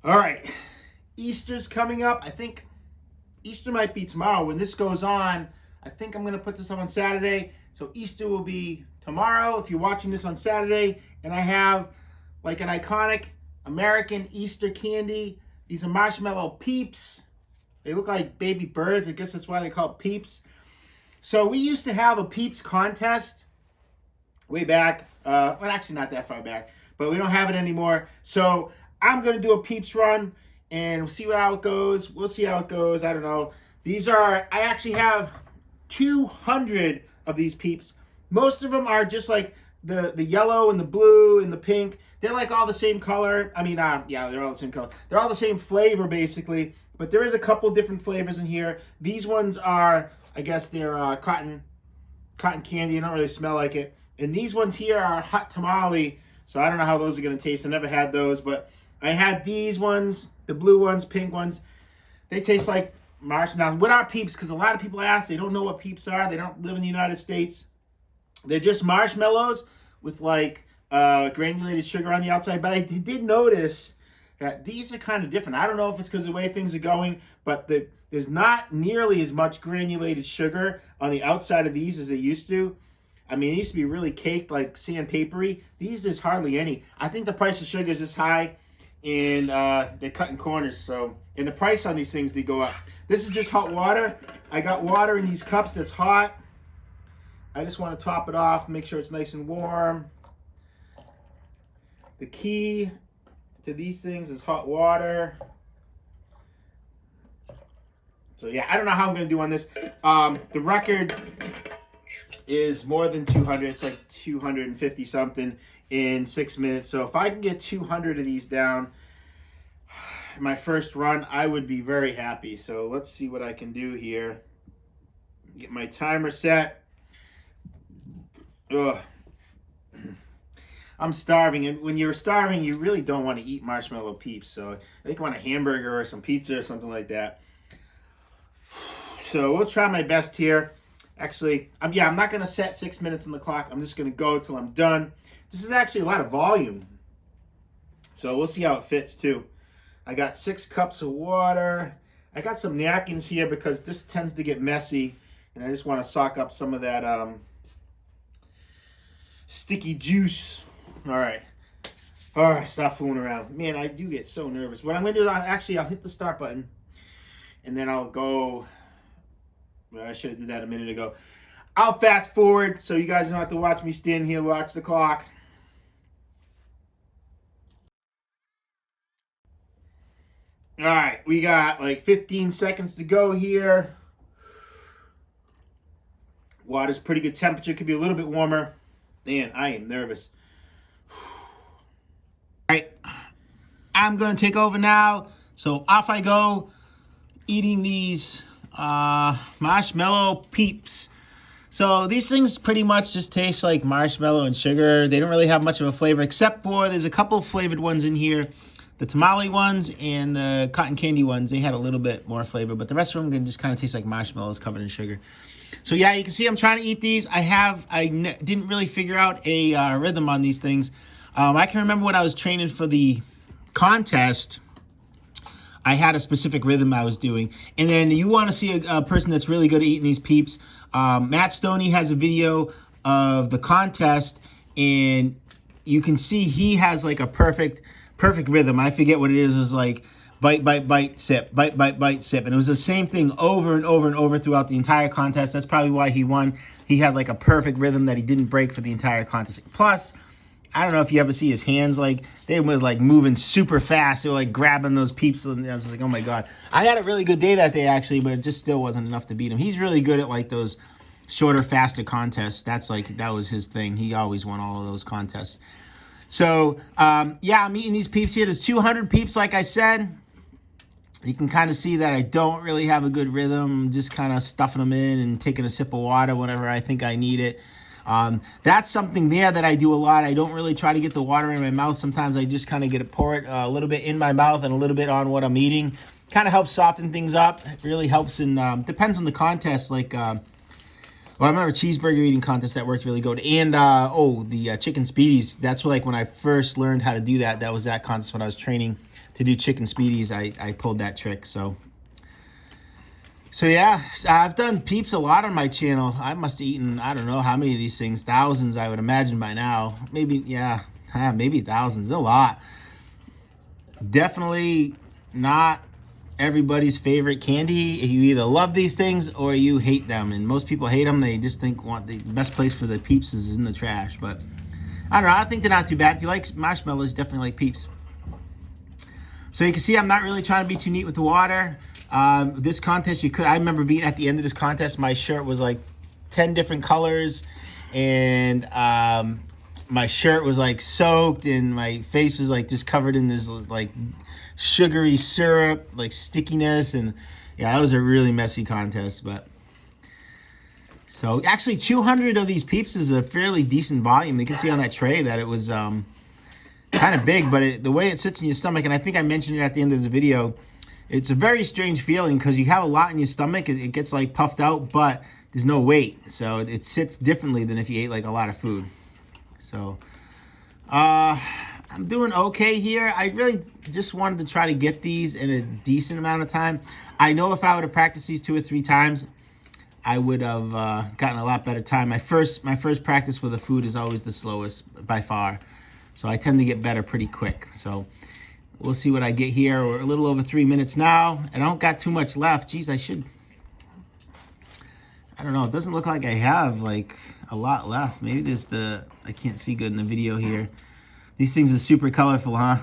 All right, Easter's coming up. I think Easter might be tomorrow. When this goes on, I think I'm going to put this up on Saturday. So Easter will be tomorrow if you're watching this on Saturday. And I have like an iconic American Easter candy. These are Marshmallow Peeps. They look like baby birds. I guess that's why they call it Peeps. So we used to have a Peeps contest way back. Well, actually not that far back. But we don't have it anymore. So I'm going to do a Peeps run and we'll see how it goes. We'll see how it goes. I don't know. These are, I actually have 200 of these Peeps. Most of them are just like the yellow and the blue and the pink. They're like all the same color. I mean, yeah, they're all the same color. They're all the same flavor, basically. But there is a couple different flavors in here. These ones are, I guess they're cotton candy. They don't really smell like it. And these ones here are hot tamale. So I don't know how those are going to taste. I never had those. But I had these ones, the blue ones, pink ones. They taste like marshmallow. What are Peeps? Because a lot of people ask. They don't know what Peeps are. They don't live in the United States. They're just marshmallows with like granulated sugar on the outside. But I did notice that these are kind of different. I don't know if it's because of the way things are going, but there's not nearly as much granulated sugar on the outside of these as they used to. I mean, it used to be really caked, like sandpapery. These, there's hardly any. I think the price of sugar is this high, and they're cutting corners. So, and the price on these things, they go up. This is just hot water. I got water in these cups that's hot. I just want to top it off, make sure it's nice and warm. The key to these things is hot water. So yeah, I don't know how I'm going to do on this. The record is more than 200. It's like 250 something in 6 minutes. So if I can get 200 of these down my first run, I would be very happy. So let's see what I can do here. Get my timer set. Ugh. I'm starving, and when you're starving, you really don't want to eat Marshmallow Peeps. So I think I want a hamburger or some pizza or something like that. So we'll try my best here. Actually, I'm not going to set 6 minutes on the clock. I'm just going to go till I'm done. This is actually a lot of volume. So we'll see how it fits too. I got 6 cups of water. I got some napkins here because this tends to get messy. And I just want to soak up some of that sticky juice. All right. All right, stop fooling around. Man, I do get so nervous. What I'm going to do is I'll hit the start button. And then I'll go. Well, I should have did that a minute ago. I'll fast forward so you guys don't have to watch me stand here and watch the clock. All right, we got like 15 seconds to go here. Water's pretty good temperature. Could be a little bit warmer. Man, I am nervous. All right, I'm going to take over now. So off I go, eating these Marshmallow Peeps. So these things pretty much just taste like marshmallow and sugar. They don't really have much of a flavor, except for there's a couple flavored ones in here. The tamale ones and the cotton candy ones, they had a little bit more flavor, but the rest of them can just kind of taste like marshmallows covered in sugar. So yeah, you can see I'm trying to eat these. I didn't really figure out a rhythm on these things. I can remember when I was training for the contest, I had a specific rhythm I was doing. And then you want to see a person that's really good at eating these Peeps. Matt Stoney has a video of the contest, and you can see he has like a perfect rhythm. I forget what it is. It was like bite, bite, bite, sip, bite, bite, bite, sip. And it was the same thing over and over and over throughout the entire contest. That's probably why he won. He had like a perfect rhythm that he didn't break for the entire contest. Plus, I don't know if you ever see his hands, like they were like moving super fast. They were like grabbing those Peeps, and I was like, oh my God. I had a really good day that day actually, but it just still wasn't enough to beat him. He's really good at like those shorter, faster contests. That was his thing. He always won all of those contests. So, yeah, I'm eating these Peeps here. There's 200 Peeps, like I said. You can kind of see that I don't really have a good rhythm. I'm just kind of stuffing them in and taking a sip of water whenever I think I need it. That's something there that I do a lot. I don't really try to get the water in my mouth. Sometimes I just kind of get it, pour it a little bit in my mouth and a little bit on what I'm eating. Kind of helps soften things up. It really helps, and depends on the contest. Like, well, I remember a cheeseburger eating contest that worked really good. And, the chicken speedies. That's like when I first learned how to do that. That was that contest when I was training to do chicken speedies, I pulled that trick. So yeah, I've done Peeps a lot on my channel. I must have eaten, I don't know how many of these things, thousands I would imagine by now. Maybe, yeah, maybe thousands, a lot. Definitely not everybody's favorite candy. You either love these things or you hate them, and most people hate them. They just think the best place for the Peeps is in the trash. But I don't know, I think they're not too bad. If you like marshmallows, definitely like Peeps. So you can see I'm not really trying to be too neat with the water. This contest, I remember being at the end of this contest, my shirt was like 10 different colors, and my shirt was like soaked, and my face was like just covered in this like sugary syrup, like stickiness, and yeah, that was a really messy contest. But so actually 200 of these Peeps is a fairly decent volume. You can see on that tray that it was kind of big, but the way it sits in your stomach, and I think I mentioned it at the end of the video, it's a very strange feeling because you have a lot in your stomach. It gets like puffed out, but there's no weight, so it sits differently than if you ate like a lot of food. So I'm doing okay here. I really just wanted to try to get these in a decent amount of time. I know if I would have practiced these 2 or 3 times, I would have gotten a lot better time. My first practice with the food is always the slowest by far, so I tend to get better pretty quick. So we'll see what I get here. We're a little over 3 minutes now, and I don't got too much left. Geez, I don't know. It doesn't look like I have like a lot left. Maybe there's I can't see good in the video here. These things are super colorful, huh?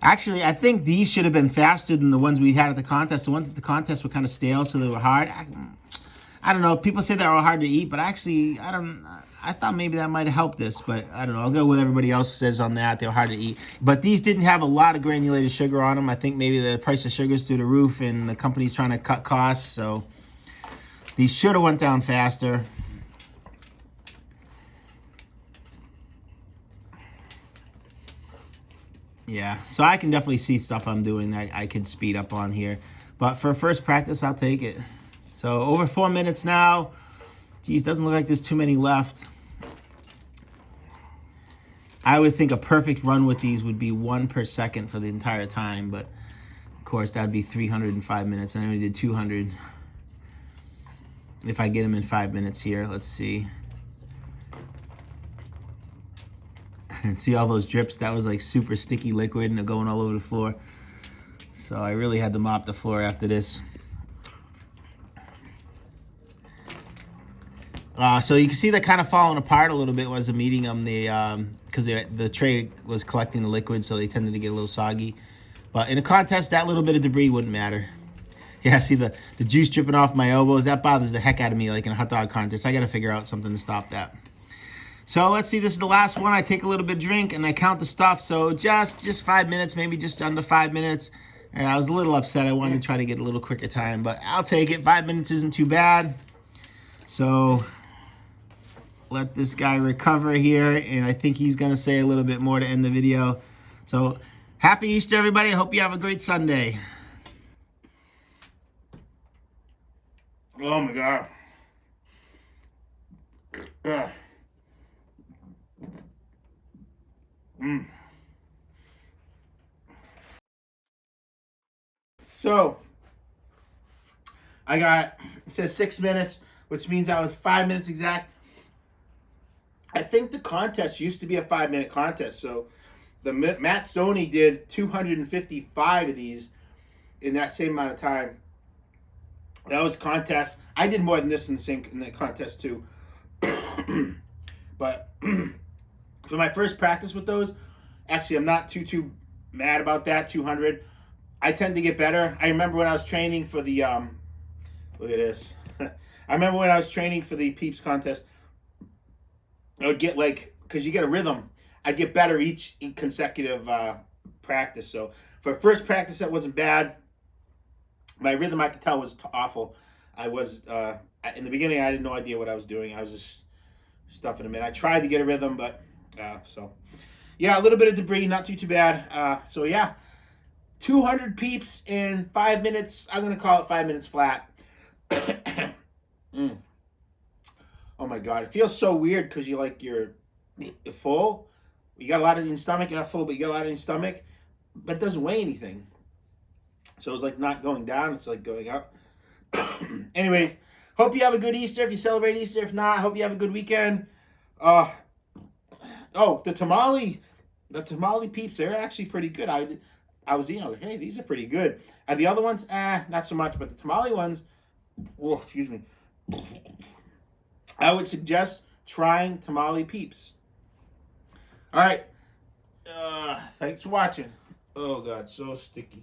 Actually, I think these should have been faster than the ones we had at the contest. The ones at the contest were kind of stale, so they were hard. I don't know. People say they were hard to eat, but actually, I thought maybe that might have helped this, but I don't know. I'll go with everybody else says on that. They were hard to eat. But these didn't have a lot of granulated sugar on them. I think maybe the price of sugar is through the roof, and the company's trying to cut costs, so these should have went down faster. Yeah, so I can definitely see stuff I'm doing that I could speed up on here. But for first practice, I'll take it. So over 4 minutes now. Geez, doesn't look like there's too many left. I would think a perfect run with these would be 1 per second for the entire time. But, of course, that would be 305 minutes. And I only did 200. If I get them in 5 minutes here, let's see. See all those drips? That was like super sticky liquid and they're going all over the floor. So I really had to mop the floor after this. So you can see they're kind of falling apart a little bit as I'm eating them. Because the tray was collecting the liquid, so they tended to get a little soggy. But in a contest, that little bit of debris wouldn't matter. Yeah, see the juice dripping off my elbows? That bothers the heck out of me, like in a hot dog contest. I got to figure out something to stop that. So let's see, this is the last one. I take a little bit of drink and I count the stuff. So just 5 minutes, maybe just under 5 minutes. And I was a little upset. I wanted to try to get a little quicker time, but I'll take it. 5 minutes isn't too bad. So let this guy recover here. And I think he's going to say a little bit more to end the video. So happy Easter, everybody. I hope you have a great Sunday. Oh, my God. Ugh. So, it says 6 minutes, which means I was 5 minutes exact. I think the contest used to be a 5-minute contest. So, Matt Stoney did 255 of these in that same amount of time. That was contest. I did more than this in the contest too. But for my first practice with those, actually I'm not too mad about that, 200. I tend to get better. I remember when I was training for the, look at this. I remember when I was training for the Peeps contest, I would get because you get a rhythm, I'd get better each consecutive practice. So for first practice, that wasn't bad. My rhythm, I could tell, was awful. I was, in the beginning, I had no idea what I was doing. I was just stuffing them in. I tried to get a rhythm, but, so. Yeah, a little bit of debris, not too bad. So, yeah, 200 Peeps in 5 minutes. I'm going to call it 5 minutes flat. Oh, my God. It feels so weird because you're full, You got a lot in your stomach, you're not full, but you got a lot in your stomach, but it doesn't weigh anything. So it's like not going down, it's like going up. Anyways, hope you have a good Easter if you celebrate Easter. If not, I hope you have a good weekend. Oh, the tamale Peeps, they're actually pretty good. I was eating, I was like, hey, these are pretty good. And the other ones, not so much, but the tamale ones, oh, excuse me. I would suggest trying tamale Peeps. All right. Thanks for watching. Oh, God, so sticky.